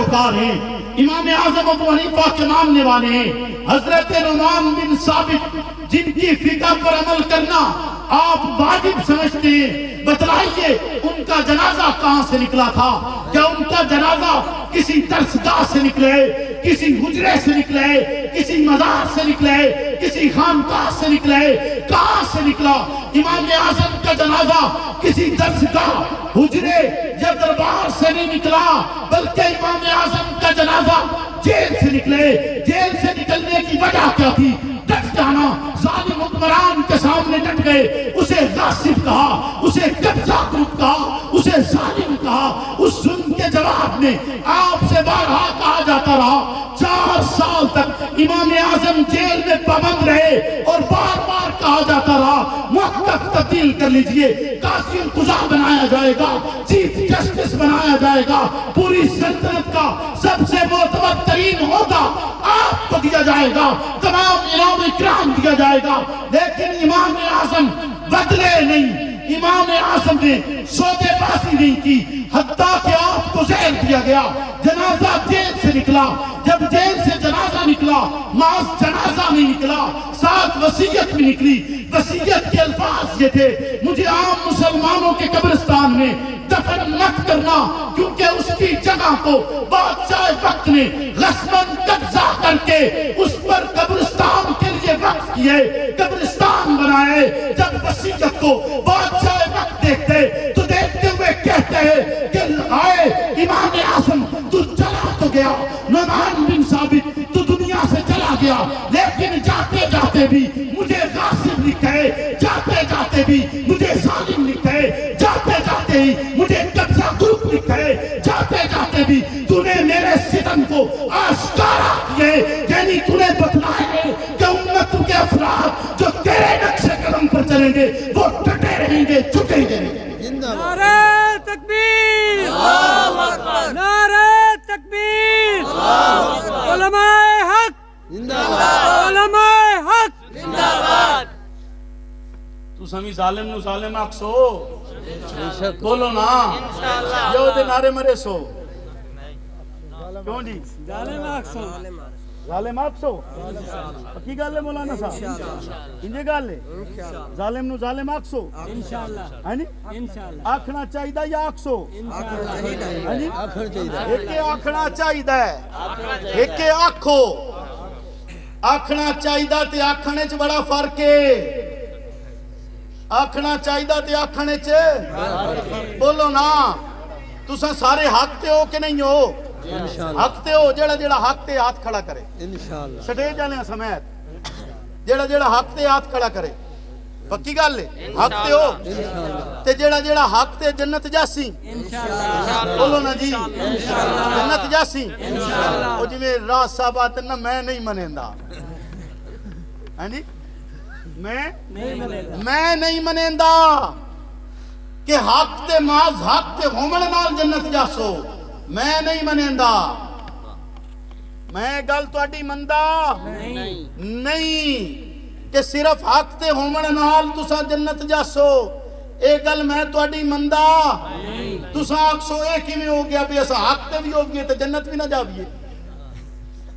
پرہیزگار ہیں، امام اعظم ابو حنیفہ کے ماننے والے ہیں، حضرت نعمان بن ثابت جن کی فقہ پر عمل کرنا آپ واجب سمجھتے ہیں، بتلائیے ان کا جنازہ کہاں سے نکلا تھا؟ کیا ان کا جنازہ کسی درسگاہ سے نکلے، کسی حجرے سے نکلے، کسی مزار سے نکلے، کسی خانقاہ سے نکلے؟ کہاں سے نکلا؟ امام اعظم کا جنازہ کسی درسگاہ، حجرے یا دربار سے نہیں نکلا، بلکہ امام اعظم کا جنازہ جیل سے نکلے۔ جیل سے نکلنے کی وجہ کیا تھی؟ ڈٹ جانا، ظالم حکمران کے سامنے ڈٹ گئے، اسے غاصب کہا، اسے قبضہ گروپ کہا، اسے ظالم کہا۔ اس ظلم کے جواب میں آپ سے بارہا کہا جاتا رہا، 4 سال تک امام اعظم جیل میں پابند رہے اور بار بار کہا جاتا رہا محقق تبدیل کر لیجئے، قاضی القضاء بنایا جائے گا، چیف جسٹس بنایا جائے گا، پوری سلطنت کا سب سے معتبر ترین عہدہ آپ کو دیا جائے گا، تمام انعام اکرام دیا جائے گا، لیکن امام اعظم بدلے نہیں۔ امام اعظم نے سودے بازی نہیں کی، حتیٰ کہ آپ کو زہر دیا گیا، جنازہ جیل سے نکلا۔ جب جیل سے جنازہ نکلا، محض جنازہ نہیں نکلا، ساتھ وصیت بھی نکلی۔ وصیت کے الفاظ یہ تھے، مجھے عام مسلمانوں کے قبرستان میں دفن مت کرنا، کیونکہ اس کی جگہ کو بادشاہ وقت نے غصباً قبضہ کر کے اس پر قبرستان کے لیے وقف کیے، قبرستان بنائے۔ جب وصیت کو بادشاہ وقت دیکھتے تو دیکھتے ہوئے کہتے ہیں کہ آئے امام اعظم تو چلا تو گیا، نعمان بن ثابت تو دنیا سے چلا گیا، لیکن جاتے جاتے بھی مجھے غاصب لکھے، جاتے جاتے بھی مجھے ظالم لکھے، جاتے جاتے ہی مجھے قبضہ گروپ لکھے، جاتے جاتے بھی تو نے میرے ستم کو آشکارا کیے، یعنی تو نے بتلائے کہ امت کے افراد جو تیرے نقش قدم پر چلیں گے وہ ڈٹے رہیں گے، جھکیں گے نہیں۔ نعرہ تکبیر، نعرہ تکبیر، علماء حق، علماء حق۔ تو سمی ظالم نو ظالم آکھ سو بولو نا، یہ دے نعرے مرے سو کیوں جی؟ ظالم آکھ سو، ظالم آکھ سو کی گال ہے مولانا صاحب؟ انجھے گال ہے ظالم نو ظالم آکھ سو انشاءاللہ آکھنا چاہی دا یا آکھ سو؟ ایک آکھنا چاہی دا ہے، ایک آکھو۔ آکھنا چاہی دا تے آکھنے چ بڑا فرق ہے، آکھنا چاہی دا تے آکھنے چ بولو نا۔ تساں سارے حق تے ہو کہ نہیں ہو؟ حق تے ہو، جیڑا جیڑا حق تے ہاتھ کھڑا کرے سٹیج جانے سمیت، جیڑا جیڑا حق تے ہاتھ کھڑا کرے، پکی گال لے حق تے ہو تے جیڑا جیڑا حق تے جنت جاسی بولو نا جی، جنت جاسی۔ او جی میں راز صاحب آتے نا، میں نہیں منیندہ، میں نہیں منیندہ کہ حق تے ماز حق تے ہومن نال جنت جاسو، میں نہیں منیندہ۔ میں گل تو اڈی مندہ نہیں کہ صرف حق تے ہومن نال تسا جنت جاسو، اے گل میں تو اڈی مندہ۔ تسا آکسو اے کی میں ہو گیا بھی ایسا حق تے بھی ہو گئے تے جنت بھی نہ جاویے،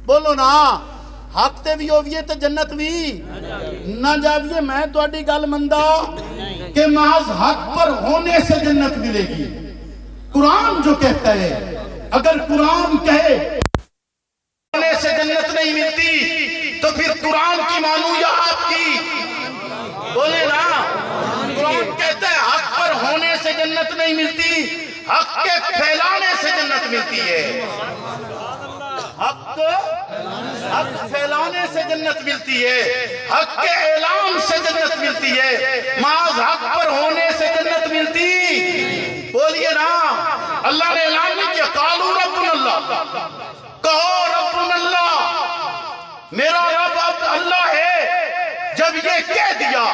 بولو نا، حق تے بھی ہوئیے تے جنت بھی نہ جاویے۔ میں تو اڈی گل مندہ کہ محض حق پر ہونے سے جنت ملے گی۔ قرآن جو کہتا ہے، اگر قرآن کہے ہونے سے جنت نہیں ملتی تو پھر قرآن کی مانو یا آپ کی؟ بولے نا، قرآن کہتا ہے حق پر ہونے سے جنت نہیں ملتی، حق کے پھیلانے سے جنت ملتی ہے۔ حق پھیلانے سے جنت ملتی ہے، حق کے اعلان سے جنت ملتی ہے، محض حق پر ہونے سے جنت ملتی۔ بولیے نا، اللہ نے اعلان نہیں کیا قالوا ربنا اللہ، کہو ربنا اللہ، میرا رب اب اللہ ہے۔ جب یہ کہہ دیا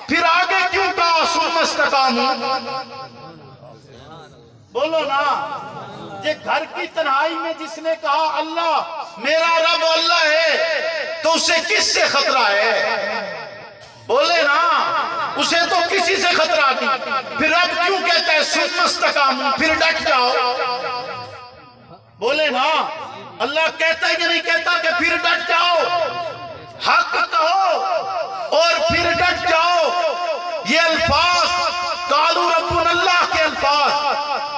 پھر آگے کیوں کہا ثم استقاموا؟ بولو نا، یہ گھر کی تنہائی میں جس نے کہا اللہ میرا رب اللہ ہے تو اسے کس سے خطرہ ہے؟ بولے نا، اسے تو کسی سے خطرہ نہیں۔ پھر رب کیوں کہتا ہے ثم استقاموا، پھر ڈٹ جاؤ؟ بولے نا اللہ کہتا ہے کہ نہیں کہتا کہ پھر ڈٹ جاؤ، حق کہو اور پھر ڈٹ جاؤ. یہ الفاظ قالوا ربنا اللہ کے الفاظ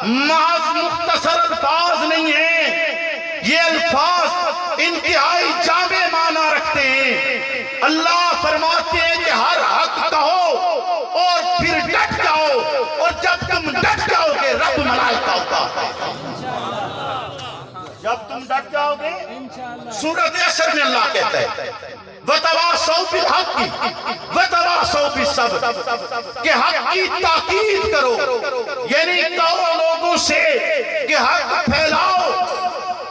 محض مختصر الفاظ نہیں ہیں، یہ الفاظ انتہائی جامع معنی رکھتے ہیں. اللہ فرماتے ہیں کہ ہر حق کہو اور پھر ڈٹ جاؤ، اور جب تم ڈٹ جاؤ گے رب ملائکہ کا، جب تم ڈٹ جاؤ گے. سورۃ عصر میں اللہ کہتا ہے وَتَوَاصَوْا بِالْحَقِّ وَتَوَاصَوْا بِالصَّبْرِ، کہ حق کی تاکید کرو، یعنی کہو لوگوں سے کہ حق پھیلاؤ،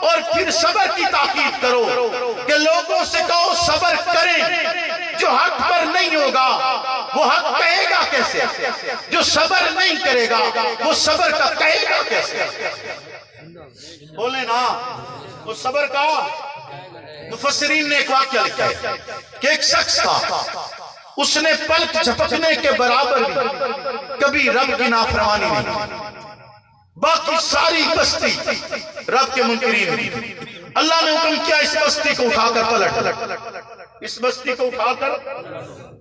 اور پھر صبر کی تاکید کرو کہ لوگوں سے کہو صبر کریں. جو حق پر نہیں ہوگا وہ حق کہے گا کیسے؟ جو صبر نہیں کرے گا وہ صبر کا کہے گا کیسے؟ بولے نا وہ صبر کا. مفسرین نے ایک واقعہ لکھا ہے کہ ایک شخص تھا، اس نے پلک جھپکنے کے برابر بھی کبھی رب کی نافرمانی نہیں. باقی ساری بستی رب کے منکرین تھی. اللہ نے حکم کیا اس بستی کو اٹھا کر پلٹ، اس بستی کو اٹھا کر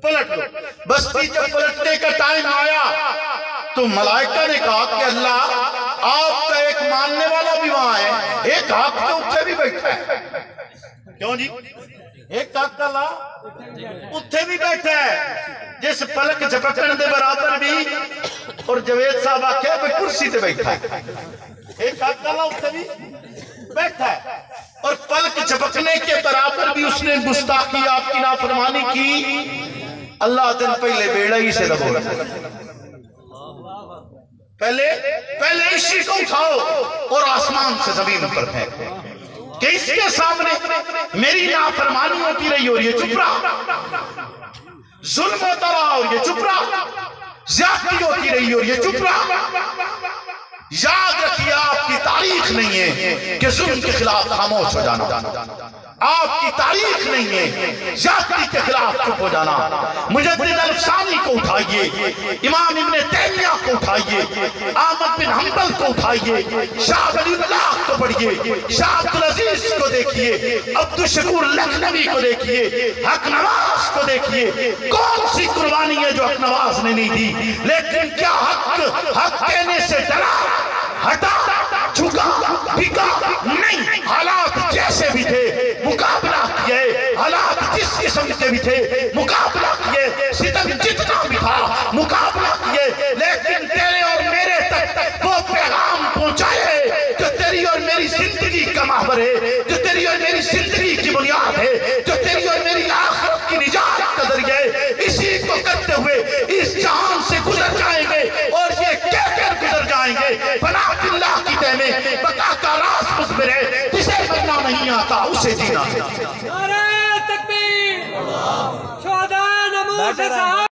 پلٹ لو. بستی جب پلٹنے کا ٹائم آیا تو ملائکہ نے کہا کہ اللہ آپ کا ایک ماننے والا بھی وہاں ہے، ایک حق کے اتھے بھی بیٹھا ہے. کیوں جی؟ ایک حق کا لا اتھے بھی بیٹھا ہے جس پلک جھپکن دے برابر بھی. اور جوید صاحب آکھے پہ کرسی تے بیٹھا ہے، ایک حق کا لا اتھے بھی بیٹھا ہے. اور پلک جھپکنے کے برابر بھی اس نے گستاخی آپ کی نافرمانی کی. اللہ دن پہلے بیڑا ہی سے دبو پہلے اسی کو اٹھاؤ اور آسمان سے زمین پر پھینکو کہ اس کے سامنے میری نافرمانی ہوتی رہی اور یہ چپ رہا، ظلم ہوتا رہا اور یہ چپ رہا، زیادتی ہوتی رہی اور یہ چپ رہا. یاد رکھیے آپ کی تاریخ نہیں ہے کہ ظلم کے خلاف خاموش ہو جانا، آپ کی تاریخ نہیں ہے زیادتی کے خلاف چپ ہو جانا. مجدد الفسانی کو اٹھائیے، امام ابن تیمیہ کو اٹھائیے، احمد بن حنبل کو اٹھائیے، شاہ ولی اللہ کو پڑھیے، شاہ عبدالعزیز کو دیکھیے، عبدالشکور لکھنوی کو دیکھیے، حق نواز کو دیکھیے. کون سی قربانی ہے جو حق نواز نے نہیں دی؟ لیکن کیا حق کہنے سے ڈرا، ہٹا، جھکا، بکا نہیں. حالات جیسے بھی تھے مقابلہ کیے، حالات جس قسم کے بھی تھے مقابلہ کیے، ستم جتنا بھی تھا مقابلہ کیے. لیکن تیرے اور میرے تک وہ پیغام پہنچائے جو تیری اور میری زندگی کا محور ہے، جو تیری اور میری زندگی کی بنیاد ہے، جو تیری اور میری آخرت کی نجات کا ذریعہ ہے. اسی کو کرتے ہوئے اس جہان سے گزر جائیں گے اور یہ کہہ کر گزر جائیں گے فنا اللہ کی تہ میں بقا کا راز مصبر ہے، جسے مرنا نہیں آتا اسے جینا. نعرہ تکبیر، شہداء نموذج